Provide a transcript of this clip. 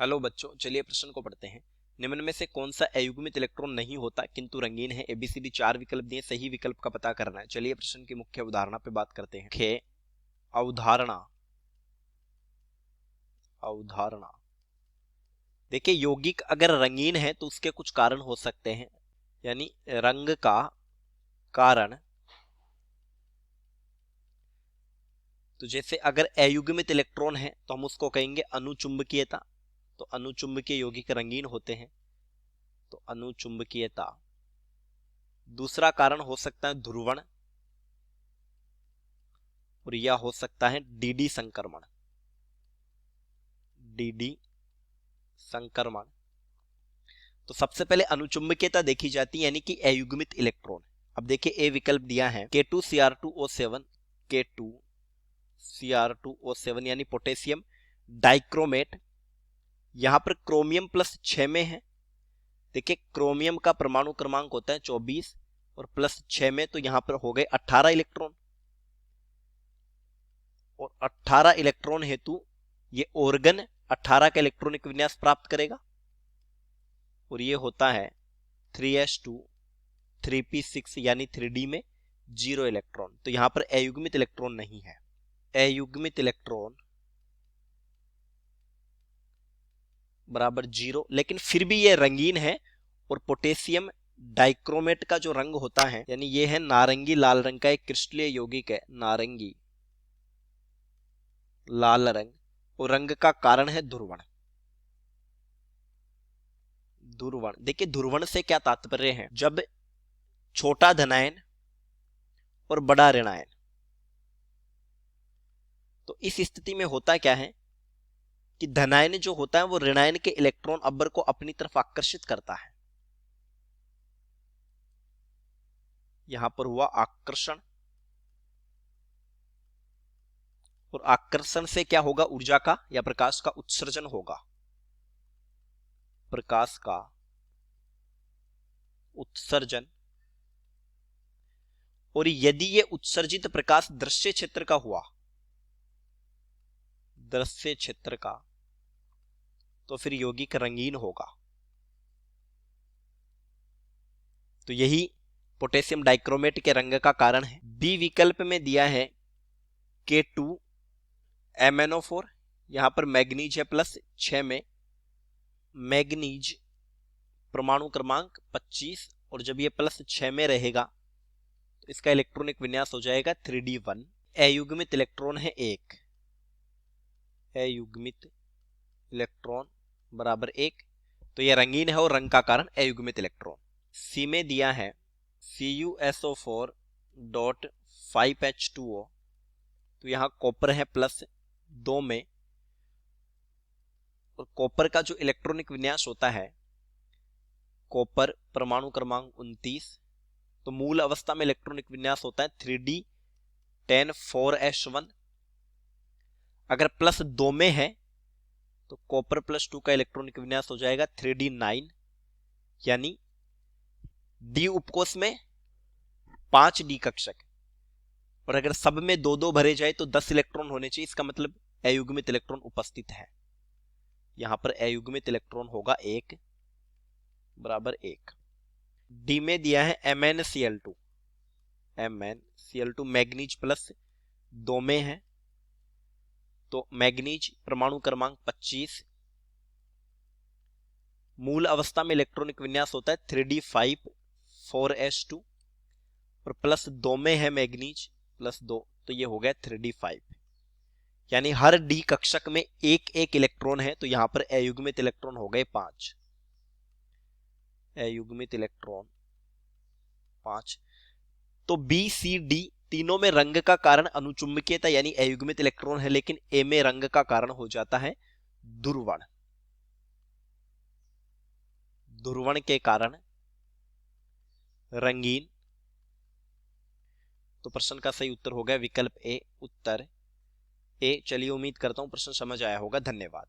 Hello बच्चों, चलिए प्रश्न को पढ़ते हैं। निम्न में से कौन सा अयुग्मित इलेक्ट्रॉन नहीं होता किंतु रंगीन है? एबीसीडी 4 विकल्प दिए, सही विकल्प का पता करना है। चलिए प्रश्न की मुख्य अवधारणा पे बात करते हैं। मुख्य अवधारणा अवधारणा देखिए, यौगिक अगर रंगीन है तो उसके कुछ कारण हो सकते हैं, यानी रंग का कारण। तो जैसे अगर अयुग्मित इलेक्ट्रॉन है तो हम उसको कहेंगे अनुचुंबकीयता। तो अनुचुंबकीय यौगिक रंगीन होते हैं, तो अनुचुंबकीयता। दूसरा कारण हो सकता है ध्रुवण, और यह हो सकता है डीडी संक्रमण। डीडी संक्रमण। तो सबसे पहले अनुचुंबकीयता देखी जाती है, यानी कि अयुग्मित इलेक्ट्रॉन। अब देखिए, ए विकल्प दिया है K2Cr2O7, K2Cr2O7 यानी पोटेशियम डाइक्रोमेट। यहां पर क्रोमियम +6 में है। देखिए, क्रोमियम का परमाणु क्रमांक होता है 24 और +6 में, तो यहां पर हो गए 18 इलेक्ट्रॉन। और 18 इलेक्ट्रॉन हेतु ये ऑर्गन 18 का इलेक्ट्रॉनिक विन्यास प्राप्त करेगा, और ये होता है 3s2 3p6 यानी 3d में 0 इलेक्ट्रॉन। तो यहां पर अयुग्मित इलेक्ट्रॉन नहीं है। अयुग्मित इलेक्ट्रॉन बराबर 0, लेकिन फिर भी ये रंगीन है। और पोटेशियम डाइक्रोमेट का जो रंग होता है, यानी ये है नारंगी लाल रंग का एक क्रिस्टलीय यौगिक है, नारंगी लाल रंग। और रंग का कारण है ध्रुवण। ध्रुवण, देखिए ध्रुवण से क्या तात्पर्य है? जब छोटा धनायन और बड़ा ऋणायन, तो इस स्थिति में होता क्या है कि धनायन जो होता है वो ऋणायन के इलेक्ट्रॉन अब्बर को अपनी तरफ आकर्षित करता है। यहां पर हुआ आकर्षण, और आकर्षण से क्या होगा? ऊर्जा का या प्रकाश का उत्सर्जन होगा। प्रकाश का उत्सर्जन। और यदि ये उत्सर्जित प्रकाश दृश्य क्षेत्र का हुआ, दृश्य क्षेत्र का, तो फिर यौगिक रंगीन होगा। तो यही पोटेशियम डाइक्रोमेट के रंग का कारण है। बी विकल्प में दिया है K2MnO4, यहां पर मैग्नीज है +6 में। मैग्नीज परमाणु क्रमांक 25, और जब ये +6 में रहेगा तो इसका इलेक्ट्रॉनिक विन्यास हो जाएगा 3d1। अयुग्मित इलेक्ट्रॉन है 1, अयुग्मित इलेक्ट्रॉन बराबर 1, तो यह रंगीन है और रंग का कारण अयुग्मित इलेक्ट्रॉन। सी में दिया है CuSO4.5H2O, तो यहां कॉपर है +2 में। और कॉपर का जो इलेक्ट्रॉनिक विन्यास होता है, कॉपर परमाणु क्रमांक 29, तो मूल अवस्था में इलेक्ट्रॉनिक विन्यास होता है 3d10 4s1। अगर +2 में है तो कॉपर +2 का इलेक्ट्रॉनिक विन्यास हो जाएगा 3d9, यानी डी उपकोष में 5d कक्षक। और अगर सब में 2-2 भरे जाए तो 10 इलेक्ट्रॉन होने चाहिए। इसका मतलब अयुग्मित इलेक्ट्रॉन उपस्थित है। यहां पर अयुग्मित इलेक्ट्रॉन होगा 1 बराबर 1। डी में दिया है MnCl2, MnCl2 मैग्नीज +2 में है, तो मैग्नीज परमाणु क्रमांक 25, मूल अवस्था में इलेक्ट्रॉनिक विन्यास होता है 3d5 4s2, और +2 में है मैग्नीज +2, तो ये हो गया 3d5। यानी हर डी कक्षक में एक एक इलेक्ट्रॉन है, तो यहां पर अयुग्मित इलेक्ट्रॉन हो गए 5। अयुग्मित इलेक्ट्रॉन 5। तो बी सी डी तीनों में रंग का कारण अनुचुंबकीयता यानी अयुग्मित इलेक्ट्रॉन है, लेकिन ए में रंग का कारण हो जाता है ध्रुवण। ध्रुवण के कारण रंगीन। तो प्रश्न का सही उत्तर हो गया विकल्प ए, उत्तर ए। चलिए, उम्मीद करता हूं प्रश्न समझ आया होगा। धन्यवाद।